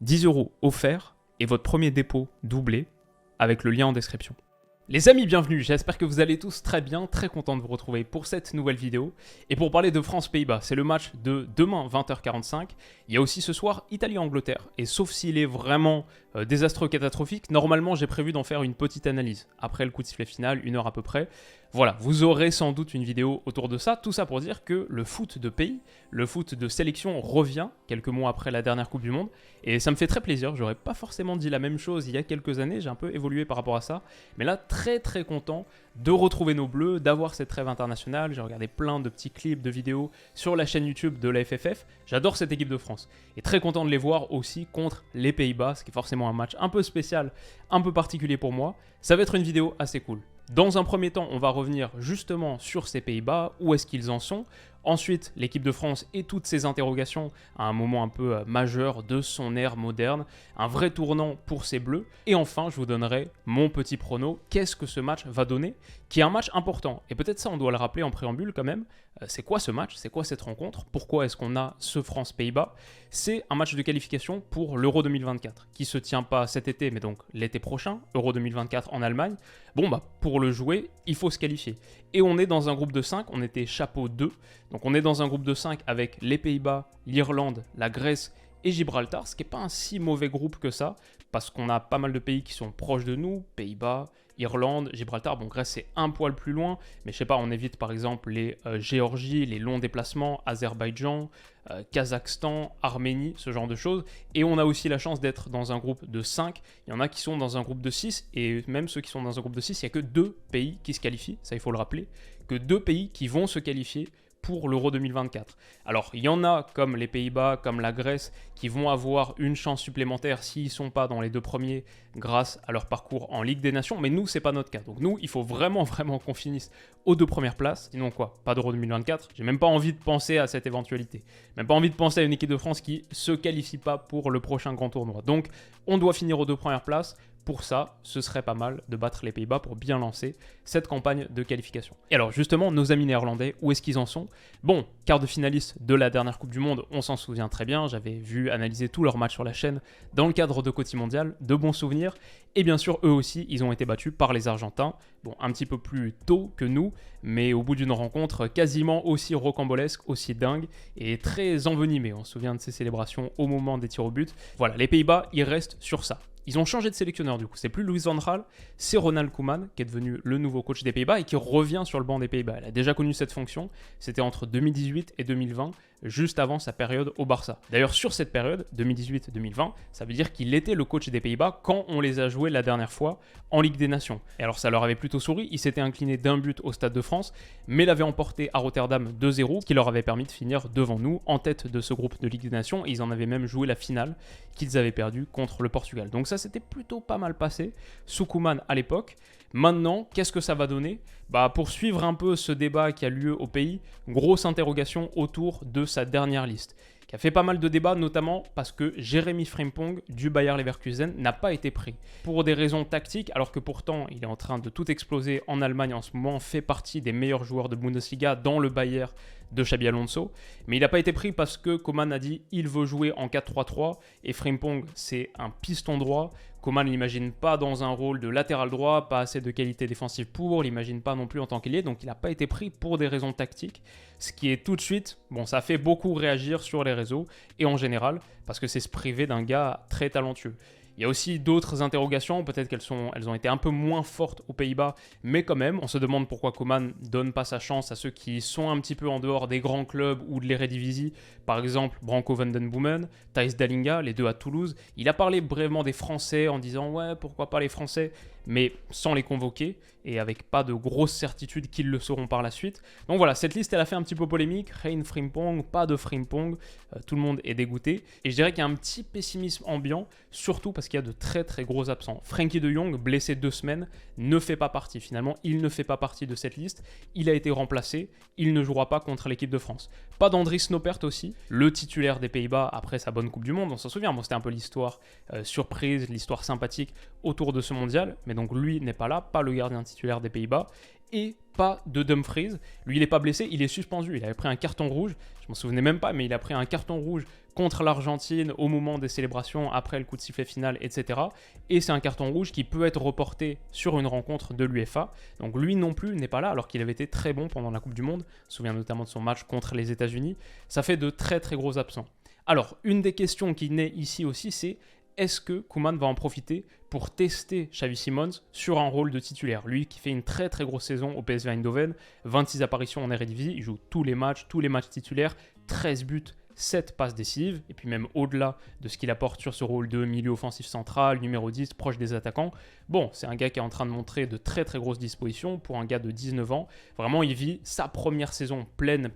10 € offerts et votre premier dépôt doublé avec le lien en description. Les amis, bienvenue, j'espère que vous allez tous très bien, très content de vous retrouver pour cette nouvelle vidéo. Et pour parler de France-Pays-Bas, c'est le match de demain 20h45. Il y a aussi ce soir Italie-Angleterre. Et sauf s'il est vraiment désastreux, catastrophique, normalement j'ai prévu d'en faire une petite analyse. Après le coup de sifflet final, 1 heure à peu près. Voilà, vous aurez sans doute une vidéo autour de ça. Tout ça pour dire que le foot de pays, le foot de sélection revient quelques mois après la dernière Coupe du Monde. Et ça me fait très plaisir, j'aurais pas forcément dit la même chose il y a quelques années, j'ai un peu évolué par rapport à ça. Mais là, très content de retrouver nos bleus, d'avoir cette trêve internationale. J'ai regardé plein de petits clips, de vidéos sur la chaîne YouTube de la FFF. J'adore cette équipe de France. Et très content de les voir aussi contre les Pays-Bas, ce qui est forcément un match un peu spécial, un peu particulier pour moi. Ça va être une vidéo assez cool. Dans un premier temps, on va revenir justement sur ces Pays-Bas, où est-ce qu'ils en sont. Ensuite, l'équipe de France et toutes ses interrogations à un moment un peu majeur de son ère moderne, un vrai tournant pour ces Bleus. Et enfin, je vous donnerai mon petit prono, qu'est-ce que ce match va donner, qui est un match important. Et peut-être ça, on doit le rappeler en préambule quand même. C'est quoi ce match? C'est quoi cette rencontre? Pourquoi est-ce qu'on a ce France-Pays-Bas? C'est un match de qualification pour l'Euro 2024, qui se tient pas cet été, mais donc l'été prochain, Euro 2024 en Allemagne. Bon, pour le jouer, il faut se qualifier. Et on est dans un groupe de 5, on était chapeau 2. Donc on est dans un groupe de 5 avec les Pays-Bas, l'Irlande, la Grèce et Gibraltar, ce qui n'est pas un si mauvais groupe que ça, parce qu'on a pas mal de pays qui sont proches de nous, Pays-Bas, Irlande, Gibraltar, bon Grèce c'est un poil plus loin, mais je sais pas, on évite par exemple les Géorgie, les longs déplacements, Azerbaïdjan, Kazakhstan, Arménie, ce genre de choses. Et on a aussi la chance d'être dans un groupe de 5, il y en a qui sont dans un groupe de 6, et même ceux qui sont dans un groupe de 6, il n'y a que 2 pays qui se qualifient, ça il faut le rappeler, que 2 pays qui vont se qualifier pour l'Euro 2024. Alors, il y en a comme les Pays-Bas, comme la Grèce, qui vont avoir une chance supplémentaire s'ils ne sont pas dans les 2 premiers grâce à leur parcours en Ligue des Nations, mais nous, c'est pas notre cas. Donc nous, il faut vraiment qu'on finisse aux 2 premières places. Sinon quoi, pas d'Euro 2024. J'ai même pas envie de penser à cette éventualité. Même pas envie de penser à une équipe de France qui se qualifie pas pour le prochain grand tournoi. Donc, on doit finir aux 2 premières places. Pour ça, ce serait pas mal de battre les Pays-Bas pour bien lancer cette campagne de qualification. Et alors justement, nos amis néerlandais, où est-ce qu'ils en sont? Bon, quart de finaliste de la dernière Coupe du Monde, on s'en souvient très bien, j'avais vu analyser tous leurs matchs sur la chaîne dans le cadre de Côté Mondial, de bons souvenirs. Et bien sûr, eux aussi, ils ont été battus par les Argentins, bon, un petit peu plus tôt que nous, mais au bout d'une rencontre quasiment aussi rocambolesque, aussi dingue et très envenimée. On se souvient de ces célébrations au moment des tirs au but. Voilà, les Pays-Bas, ils restent sur ça. Ils ont changé de sélectionneur du coup, c'est plus Louis van Gaal, c'est Ronald Koeman qui est devenu le nouveau coach des Pays-Bas et qui revient sur le banc des Pays-Bas. Il a déjà connu cette fonction, c'était entre 2018 et 2020, juste avant sa période au Barça. D'ailleurs sur cette période, 2018-2020, ça veut dire qu'il était le coach des Pays-Bas quand on les a joués la dernière fois en Ligue des Nations. Et alors ça leur avait plutôt souri, ils s'étaient inclinés d'1 but au Stade de France, mais l'avaient emporté à Rotterdam 2-0, ce qui leur avait permis de finir devant nous, en tête de ce groupe de Ligue des Nations, et ils en avaient même joué la finale qu'ils avaient perdue contre le Portugal. Donc ça c'était plutôt pas mal passé, sous Koeman à l'époque. Maintenant, qu'est-ce que ça va donner? Pour suivre un peu ce débat qui a lieu au pays, grosse interrogation autour de sa dernière liste, qui a fait pas mal de débats, notamment parce que Jérémy Frimpong du Bayer Leverkusen n'a pas été pris. Pour des raisons tactiques, alors que pourtant il est en train de tout exploser en Allemagne en ce moment, fait partie des meilleurs joueurs de Bundesliga dans le Bayer de Xabi Alonso, mais il n'a pas été pris parce que Koeman a dit il veut jouer en 4-3-3 et Frimpong c'est un piston droit. Koeman ne l'imagine pas dans un rôle de latéral droit, pas assez de qualité défensive pour, l'imagine pas non plus en tant qu'ailier, donc il n'a pas été pris pour des raisons tactiques, ce qui est tout de suite, bon ça fait beaucoup réagir sur les réseaux et en général, parce que c'est se priver d'un gars très talentueux. Il y a aussi d'autres interrogations, peut-être qu'elles ont été un peu moins fortes aux Pays-Bas, mais quand même, on se demande pourquoi Koeman donne pas sa chance à ceux qui sont un petit peu en dehors des grands clubs ou de l'Eredivisie, par exemple Branco van den Boomen, Thijs Dallinga, les 2 à Toulouse. Il a parlé brièvement des Français en disant « ouais, pourquoi pas les Français ?» mais sans les convoquer et avec pas de grosses certitudes qu'ils le seront par la suite. Donc voilà, cette liste elle a fait un petit peu polémique, Rein Frimpong, pas de Frimpong, tout le monde est dégoûté. Et je dirais qu'il y a un petit pessimisme ambiant, surtout parce qu'il y a de très gros absents. Frenkie de Jong, blessé 2 semaines, ne fait pas partie. Finalement, il ne fait pas partie de cette liste, il a été remplacé, il ne jouera pas contre l'équipe de France. Pas d'Andries Noppert aussi, le titulaire des Pays-Bas après sa bonne Coupe du Monde, on s'en souvient, bon, c'était un peu l'histoire surprise, l'histoire sympathique autour de ce mondial, mais donc lui n'est pas là, pas le gardien titulaire des Pays-Bas. et pas de Dumfries. Lui, il n'est pas blessé, il est suspendu. Il avait pris un carton rouge, je m'en souvenais même pas, mais il a pris un carton rouge contre l'Argentine au moment des célébrations, après le coup de sifflet final, etc. Et c'est un carton rouge qui peut être reporté sur une rencontre de l'UEFA. Donc lui non plus n'est pas là, alors qu'il avait été très bon pendant la Coupe du Monde. Je me souviens notamment de son match contre les États-Unis. Ça fait de très très gros absents. Alors, une des questions qui naît ici aussi, c'est est-ce que Koeman va en profiter pour tester Xavi Simons sur un rôle de titulaire? Lui qui fait une très très grosse saison au PSV Eindhoven, 26 apparitions en Eredivisie, il joue tous les matchs titulaires, 13 buts, 7 passes décisives, et puis même au-delà de ce qu'il apporte sur ce rôle de milieu offensif central, numéro 10, proche des attaquants. Bon, c'est un gars qui est en train de montrer de très très grosses dispositions pour un gars de 19 ans. Vraiment, il vit sa première saison pleine,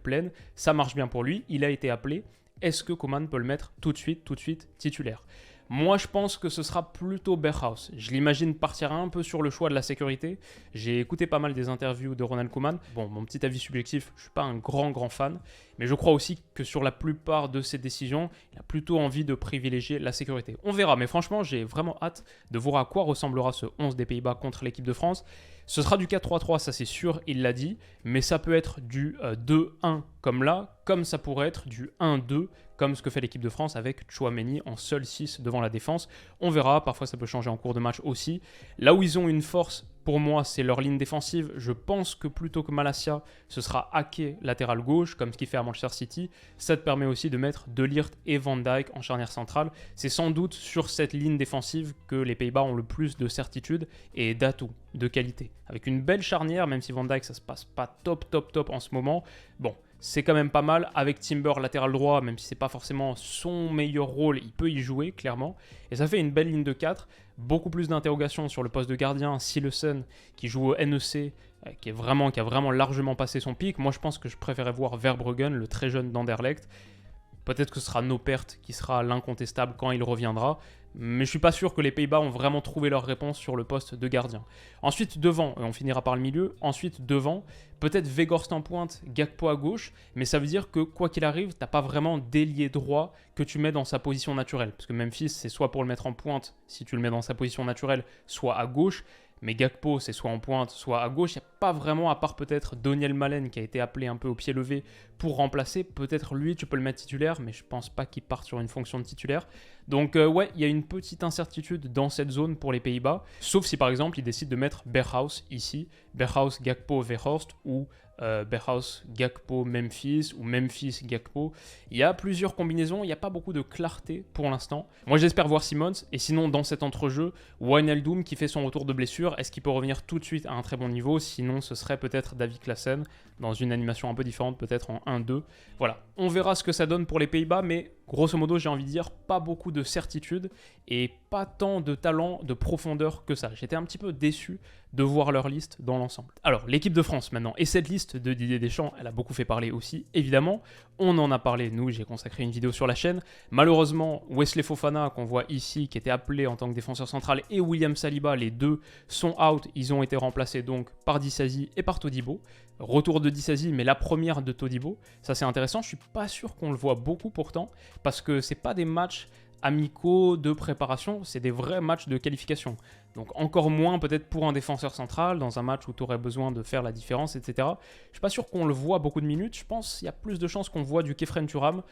ça marche bien pour lui, il a été appelé. Est-ce que Koeman peut le mettre tout de suite titulaire? Moi, je pense que ce sera plutôt Berghuis. Je l'imagine partir un peu sur le choix de la sécurité. J'ai écouté pas mal des interviews de Ronald Koeman. Bon, mon petit avis subjectif, je ne suis pas un grand fan, mais je crois aussi que sur la plupart de ses décisions, il a plutôt envie de privilégier la sécurité. On verra, mais franchement, j'ai vraiment hâte de voir à quoi ressemblera ce 11 des Pays-Bas contre l'équipe de France. Ce sera du 4-3-3, ça c'est sûr, il l'a dit, mais ça peut être du 2-1 comme là, comme ça pourrait être du 1-2 comme ce que fait l'équipe de France avec Tchouaméni en seul 6 devant la défense. On verra, parfois ça peut changer en cours de match aussi. Là où ils ont une force, pour moi, c'est leur ligne défensive. Je pense que plutôt que Malacia, ce sera Ake latéral gauche, comme ce qu'il fait à Manchester City. Ça te permet aussi de mettre De Ligt et Van Dijk en charnière centrale. C'est sans doute sur cette ligne défensive que les Pays-Bas ont le plus de certitude et d'atouts, de qualité. Avec une belle charnière, même si Van Dijk, ça se passe pas top en ce moment. Bon, c'est quand même pas mal. Avec Timber latéral droit, même si c'est pas forcément son meilleur rôle, il peut y jouer clairement. Et ça fait une belle ligne de 4. Beaucoup plus d'interrogations sur le poste de gardien. Silesen qui joue au NEC, qui a vraiment largement passé son pic. Moi je pense que je préférais voir Verbruggen, le très jeune d'Anderlecht. Peut-être que ce sera Noppert qui sera l'incontestable quand il reviendra. Mais je ne suis pas sûr que les Pays-Bas ont vraiment trouvé leur réponse sur le poste de gardien. Ensuite, devant, et on finira par le milieu. Ensuite, devant, peut-être Weghorst en pointe, Gakpo à gauche. Mais ça veut dire que, quoi qu'il arrive, tu n'as pas vraiment d'ailier droit que tu mets dans sa position naturelle. Parce que Memphis, c'est soit pour le mettre en pointe, si tu le mets dans sa position naturelle, soit à gauche. Mais Gakpo, c'est soit en pointe, soit à gauche. Il n'y a pas vraiment, à part peut-être Doniel Malen qui a été appelé un peu au pied levé pour remplacer. Peut-être lui, tu peux le mettre titulaire, mais je pense pas qu'il parte sur une fonction de titulaire. Donc ouais, il y a une petite incertitude dans cette zone pour les Pays-Bas. Sauf si par exemple, ils décident de mettre Berghuis ici. Berghuis, Gakpo, Weghorst ou Berghuis, Gakpo, Memphis ou Memphis, Gakpo. Il y a plusieurs combinaisons, il n'y a pas beaucoup de clarté pour l'instant. Moi j'espère voir Simons, et sinon dans cet entrejeu, Wijnaldum qui fait son retour de blessure, est-ce qu'il peut revenir tout de suite à un très bon niveau? Sinon ce serait peut-être David Klaassen dans une animation un peu différente, peut-être en 1-2. Voilà, on verra ce que ça donne pour les Pays-Bas, mais grosso modo j'ai envie de dire pas beaucoup de certitude et pas tant de talent, de profondeur que ça. J'étais un petit peu déçu de voir leur liste dans l'ensemble. Alors, l'équipe de France maintenant, et cette liste de Didier Deschamps, elle a beaucoup fait parler aussi, évidemment. On en a parlé, nous, j'ai consacré une vidéo sur la chaîne. Malheureusement, Wesley Fofana, qu'on voit ici, qui était appelé en tant que défenseur central, et William Saliba, les deux sont out. Ils ont été remplacés donc par Disasi et par Todibo. Retour de Disasi, mais la première de Todibo. Ça, c'est intéressant. Je suis pas sûr qu'on le voit beaucoup pourtant, parce que c'est pas des matchs amicaux de préparation, c'est des vrais matchs de qualification. Donc encore moins peut-être pour un défenseur central, dans un match où tu aurais besoin de faire la différence, etc. Je suis pas sûr qu'on le voit beaucoup de minutes, je pense qu'il y a plus de chances qu'on voit du Khéphren Thuram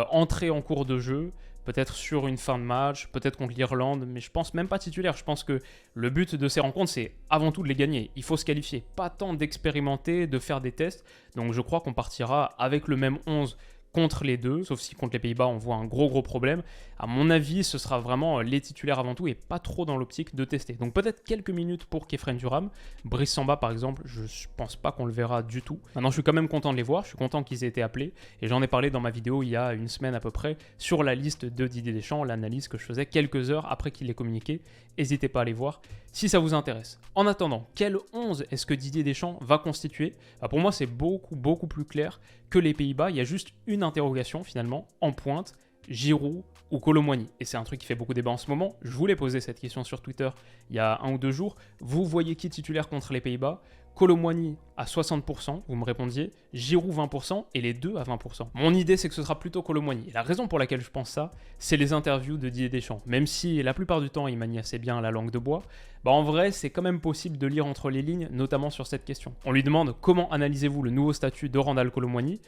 entrer en cours de jeu, peut-être sur une fin de match, peut-être contre l'Irlande, mais je pense même pas titulaire. Je pense que le but de ces rencontres, c'est avant tout de les gagner. Il faut se qualifier, pas tant d'expérimenter, de faire des tests. Donc je crois qu'on partira avec le même 11 contre les deux, sauf si contre les Pays-Bas on voit un gros problème. À mon avis, ce sera vraiment les titulaires avant tout et pas trop dans l'optique de tester. Donc peut-être quelques minutes pour Khéphren Thuram. Brice Samba par exemple, je pense pas qu'on le verra du tout. Maintenant je suis quand même content de les voir, je suis content qu'ils aient été appelés et j'en ai parlé dans ma vidéo il y a une semaine à peu près sur la liste de Didier Deschamps, l'analyse que je faisais quelques heures après qu'il l'ait communiqué. N'hésitez pas à aller voir si ça vous intéresse. En attendant, quel 11 est-ce que Didier Deschamps va constituer? Pour moi c'est beaucoup plus clair que les Pays-Bas. Il y a juste une interrogation finalement en pointe, Giroud ou Kolo Muani. Et c'est un truc qui fait beaucoup débat en ce moment. Je voulais poser cette question sur Twitter il y a 1 ou 2 jours. Vous voyez qui titulaire contre les Pays-Bas? Kolo Muani à 60%, vous me répondiez, Giroud 20% et les deux à 20%. Mon idée, c'est que ce sera plutôt Kolo Muani. Et la raison pour laquelle je pense ça, c'est les interviews de Didier Deschamps. Même si la plupart du temps, il manie assez bien la langue de bois, en vrai, c'est quand même possible de lire entre les lignes, notamment sur cette question. On lui demande comment analysez-vous le nouveau statut de Randal Kolo Muani.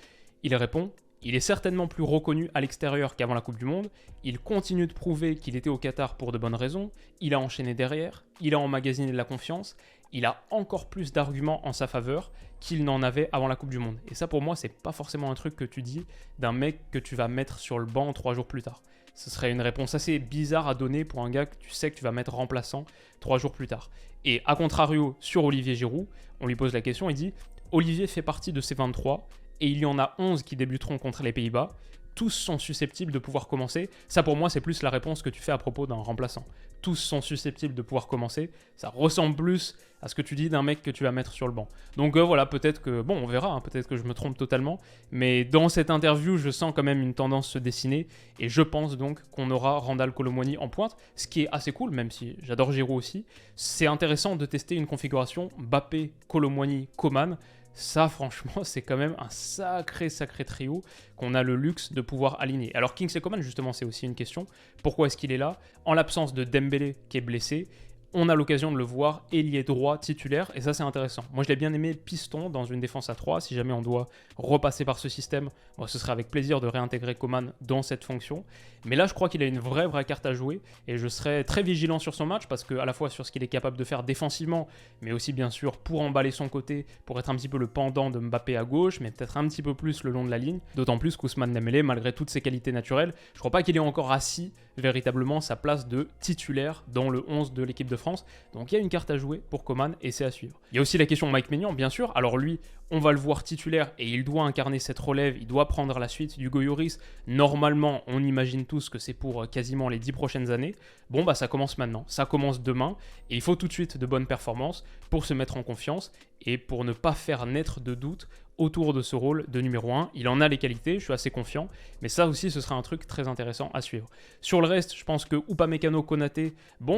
Il répond: il est certainement plus reconnu à l'extérieur qu'avant la Coupe du Monde, il continue de prouver qu'il était au Qatar pour de bonnes raisons, il a enchaîné derrière, il a emmagasiné de la confiance, il a encore plus d'arguments en sa faveur qu'il n'en avait avant la Coupe du Monde. Et ça, pour moi, c'est pas forcément un truc que tu dis d'un mec que tu vas mettre sur le banc 3 jours plus tard. Ce serait une réponse assez bizarre à donner pour un gars que tu sais que tu vas mettre remplaçant 3 jours plus tard. Et à contrario, sur Olivier Giroud, on lui pose la question, il dit: Olivier fait partie de ces 23, et il y en a 11 qui débuteront contre les Pays-Bas. Tous sont susceptibles de pouvoir commencer. Ça, pour moi, c'est plus la réponse que tu fais à propos d'un remplaçant. Tous sont susceptibles de pouvoir commencer. Ça ressemble plus à ce que tu dis d'un mec que tu vas mettre sur le banc. Donc voilà, peut-être que... Bon, on verra, hein, peut-être que je me trompe totalement. Mais dans cette interview, je sens quand même une tendance se dessiner. Et je pense donc qu'on aura Randal Kolo Muani en pointe. Ce qui est assez cool, même si j'adore Giroud aussi. C'est intéressant de tester une configuration Mbappé, Kolo Muani, Coman. Ça, franchement, c'est quand même un sacré trio qu'on a le luxe de pouvoir aligner. Alors, Kingsley Coman, justement, c'est aussi une question. Pourquoi est-ce qu'il est là? En l'absence de Dembélé, qui est blessé, on a l'occasion de le voir ailier droit titulaire, et ça, c'est intéressant. Moi, je l'ai bien aimé piston dans une défense à 3. Si jamais on doit repasser par ce système, ce serait avec plaisir de réintégrer Coman dans cette fonction. Mais là, je crois qu'il a une vraie carte à jouer, et je serai très vigilant sur son match, parce que à la fois sur ce qu'il est capable de faire défensivement, mais aussi bien sûr pour emballer son côté, pour être un petit peu le pendant de Mbappé à gauche, mais peut-être un petit peu plus le long de la ligne. D'autant plus qu'Ousmane Dembélé, malgré toutes ses qualités naturelles, je crois pas qu'il ait encore assis véritablement sa place de titulaire dans le 11 de l'équipe de France. Donc il y a une carte à jouer pour Coman et c'est à suivre. Il y a aussi la question de Mike Maignan, bien sûr. Alors lui, on va le voir titulaire et il doit incarner cette relève, il doit prendre la suite d'Hugo Lloris. Normalement, on imagine tous que c'est pour quasiment les 10 prochaines années. Bon, ça commence maintenant, ça commence demain et il faut tout de suite de bonnes performances pour se mettre en confiance et pour ne pas faire naître de doute autour de ce rôle de numéro 1. Il en a les qualités, je suis assez confiant, mais ça aussi, ce sera un truc très intéressant à suivre. Sur le reste, je pense que Upamecano Konaté,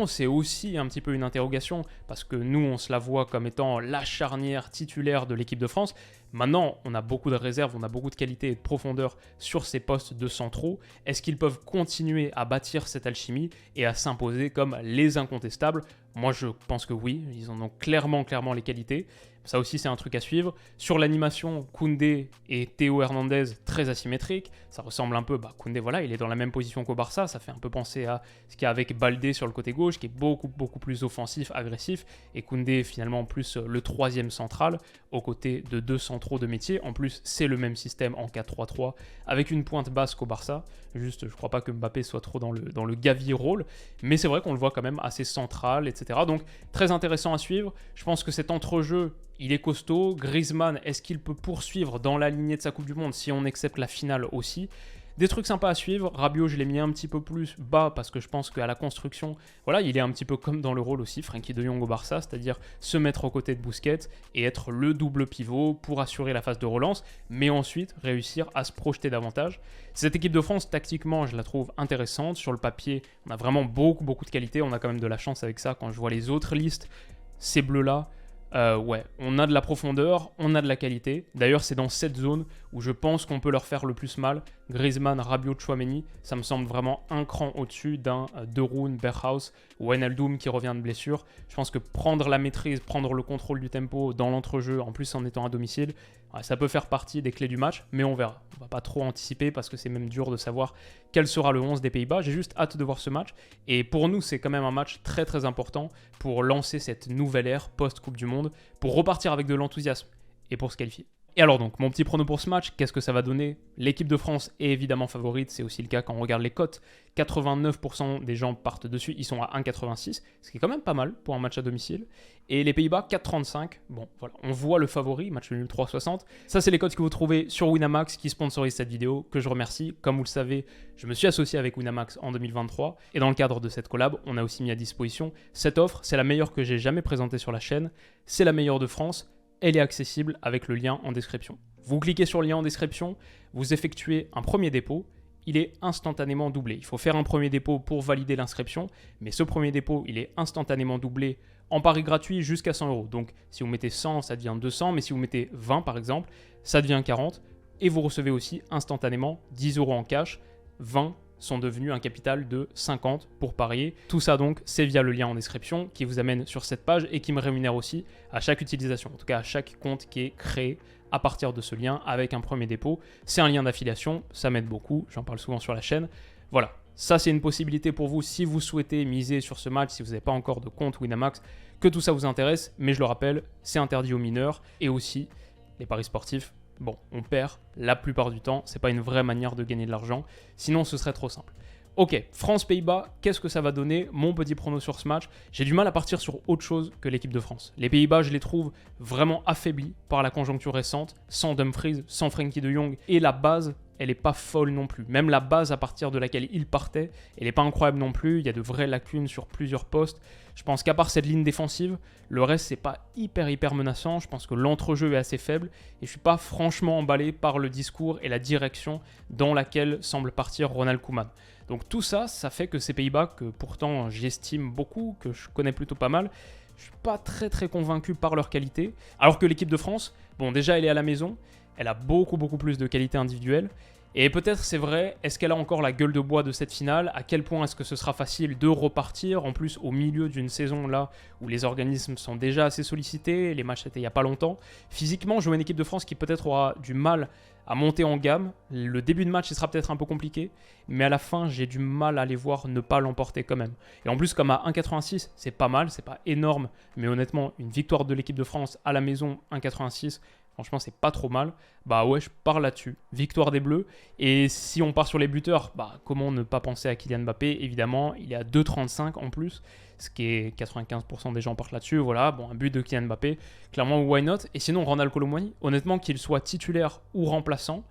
c'est aussi un petit peu une interrogation, parce que nous, on se la voit comme étant la charnière titulaire de l'équipe de France. Maintenant, on a beaucoup de réserves, on a beaucoup de qualité et de profondeur sur ces postes de centraux. Est-ce qu'ils peuvent continuer à bâtir cette alchimie et à s'imposer comme les incontestables? Moi, je pense que oui, ils en ont clairement les qualités. Ça aussi, c'est un truc à suivre. Sur l'animation, Koundé et Théo Hernandez, très asymétriques. Ça ressemble un peu, Koundé, voilà, il est dans la même position qu'au Barça. Ça fait un peu penser à ce qu'il y a avec Baldé sur le côté gauche, qui est beaucoup plus offensif, agressif. Et Koundé, finalement, plus le troisième central, aux côtés de deux centraux de métier. En plus, c'est le même système en 4-3-3, avec une pointe basse qu'au Barça. Juste, je crois pas que Mbappé soit trop dans le Gavi rôle. Mais c'est vrai qu'on le voit quand même assez central, etc. Donc, très intéressant à suivre. Je pense que cet entrejeu, il est costaud. Griezmann, est-ce qu'il peut poursuivre dans la lignée de sa Coupe du Monde si on accepte la finale aussi? Des trucs sympas à suivre. Rabiot, je l'ai mis un petit peu plus bas parce que je pense qu'à la construction, voilà, il est un petit peu comme dans le rôle aussi, Frenkie de Jong au Barça, c'est-à-dire se mettre aux côtés de Busquets et être le double pivot pour assurer la phase de relance, mais ensuite réussir à se projeter davantage. Cette équipe de France, tactiquement, je la trouve intéressante. Sur le papier, on a vraiment beaucoup de qualité. On a quand même de la chance avec ça. Quand je vois les autres listes, ces bleus-là, on a de la profondeur, on a de la qualité. D'ailleurs, c'est dans cette zone où je pense qu'on peut leur faire le plus mal. Griezmann, Rabiot, Tchouaméni, ça me semble vraiment un cran au-dessus d'un De Roon, Berghuis ou Wijnaldum qui revient de blessure. Je pense que prendre la maîtrise, prendre le contrôle du tempo dans l'entrejeu, en plus en étant à domicile, ça peut faire partie des clés du match, mais on verra. On va pas trop anticiper parce que c'est même dur de savoir quel sera le 11 des Pays-Bas. J'ai juste hâte de voir ce match. Et pour nous, c'est quand même un match très important pour lancer cette nouvelle ère post-Coupe du Monde, pour repartir avec de l'enthousiasme et pour se qualifier. Et alors donc, mon petit prono pour ce match, qu'est-ce que ça va donner? L'équipe de France est évidemment favorite, c'est aussi le cas quand on regarde les cotes. 89% des gens partent dessus, ils sont à 1,86, ce qui est quand même pas mal pour un match à domicile. Et les Pays-Bas, 4,35. Bon, voilà, on voit le favori, match nul 3,60. Ça, c'est les cotes que vous trouvez sur Winamax qui sponsorise cette vidéo, que je remercie. Comme vous le savez, je me suis associé avec Winamax en 2023. Et dans le cadre de cette collab, on a aussi mis à disposition cette offre. C'est la meilleure que j'ai jamais présentée sur la chaîne. C'est la meilleure de France. Elle est accessible avec le lien en description. Vous cliquez sur le lien en description, vous effectuez un premier dépôt, il est instantanément doublé. Il faut faire un premier dépôt pour valider l'inscription, mais ce premier dépôt, il est instantanément doublé en pari gratuit jusqu'à 100 €. Donc si vous mettez 100, ça devient 200, mais si vous mettez 20 par exemple, ça devient 40. Et vous recevez aussi instantanément 10 € en cash. 20 sont devenus un capital de 50 pour parier. Tout ça donc, c'est via le lien en description qui vous amène sur cette page et qui me rémunère aussi à chaque utilisation, en tout cas à chaque compte qui est créé à partir de ce lien avec un premier dépôt. C'est un lien d'affiliation, ça m'aide beaucoup, j'en parle souvent sur la chaîne. Voilà, ça c'est une possibilité pour vous si vous souhaitez miser sur ce match, si vous n'avez pas encore de compte Winamax, que tout ça vous intéresse, mais je le rappelle, c'est interdit aux mineurs et aussi les paris sportifs. Bon, on perd la plupart du temps, c'est pas une vraie manière de gagner de l'argent, sinon ce serait trop simple. Ok, France-Pays-Bas, qu'est-ce que ça va donner? Mon petit prono sur ce match, j'ai du mal à partir sur autre chose que l'équipe de France. Les Pays-Bas, je les trouve vraiment affaiblis par la conjoncture récente, sans Dumfries, sans Frenkie de Jong, et la base, elle n'est pas folle non plus. Même la base à partir de laquelle ils partaient, elle n'est pas incroyable non plus, il y a de vraies lacunes sur plusieurs postes. Je pense qu'à part cette ligne défensive, le reste, c'est pas hyper menaçant. Je pense que l'entrejeu est assez faible et je suis pas franchement emballé par le discours et la direction dans laquelle semble partir Ronald Koeman. Donc tout ça, ça fait que ces Pays-Bas, que pourtant j'estime beaucoup, que je connais plutôt pas mal, je suis pas très convaincu par leur qualité. Alors que l'équipe de France, bon déjà elle est à la maison, elle a beaucoup plus de qualité individuelle. Et peut-être c'est vrai, est-ce qu'elle a encore la gueule de bois de cette finale? À quel point est-ce que ce sera facile de repartir? En plus, au milieu d'une saison là où les organismes sont déjà assez sollicités, les matchs étaient il n'y a pas longtemps. Physiquement, jouer une équipe de France qui peut-être aura du mal à monter en gamme. Le début de match, il sera peut-être un peu compliqué, mais à la fin, j'ai du mal à les voir ne pas l'emporter quand même. Et en plus, comme à 1,86, c'est pas mal, c'est pas énorme, mais honnêtement, une victoire de l'équipe de France à la maison, 1,86, franchement, c'est pas trop mal. Bah ouais, je pars là-dessus. Victoire des Bleus. Et si on part sur les buteurs, bah comment ne pas penser à Kylian Mbappé? Évidemment, il est à 2,35 en plus, ce qui est 95% des gens partent là-dessus. Voilà, bon, un but de Kylian Mbappé, clairement, why not? Et sinon, Ronald Colomwani, honnêtement, qu'il soit titulaire ou remplaçant,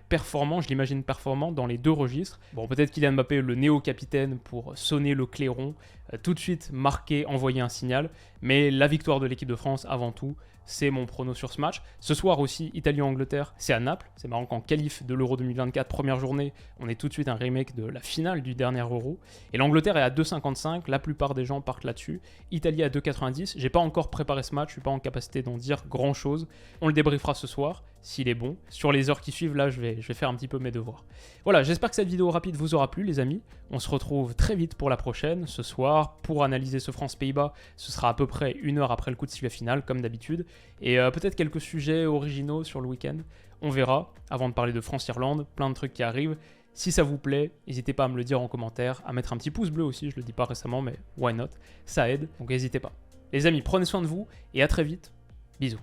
performant, je l'imagine performant dans les deux registres. Bon, peut-être Kylian Mbappé, le néo-capitaine, pour sonner le clairon, tout de suite marquer, envoyer un signal. Mais la victoire de l'équipe de France, avant tout, c'est mon prono sur ce match. Ce soir aussi, Italie-Angleterre, c'est à Naples. C'est marrant qu'en qualif de l'Euro 2024, première journée, on est tout de suite un remake de la finale du dernier Euro. Et l'Angleterre est à 2,55, la plupart des gens partent là-dessus. Italie à 2,90. J'ai pas encore préparé ce match, je suis pas en capacité d'en dire grand-chose. On le débriefera ce soir, s'il est bon. Sur les heures qui suivent, là, je vais faire un petit peu mes devoirs. Voilà, j'espère que cette vidéo rapide vous aura plu, les amis. On se retrouve très vite pour la prochaine, ce soir, pour analyser ce France-Pays-Bas. Ce sera à peu près 1 heure après le coup de sifflet final, comme d'habitude. Et peut-être quelques sujets originaux sur le week-end. On verra, avant de parler de France-Irlande, plein de trucs qui arrivent. Si ça vous plaît, n'hésitez pas à me le dire en commentaire, à mettre un petit pouce bleu aussi, je le dis pas récemment, mais why not, ça aide, donc n'hésitez pas. Les amis, prenez soin de vous, et à très vite, bisous.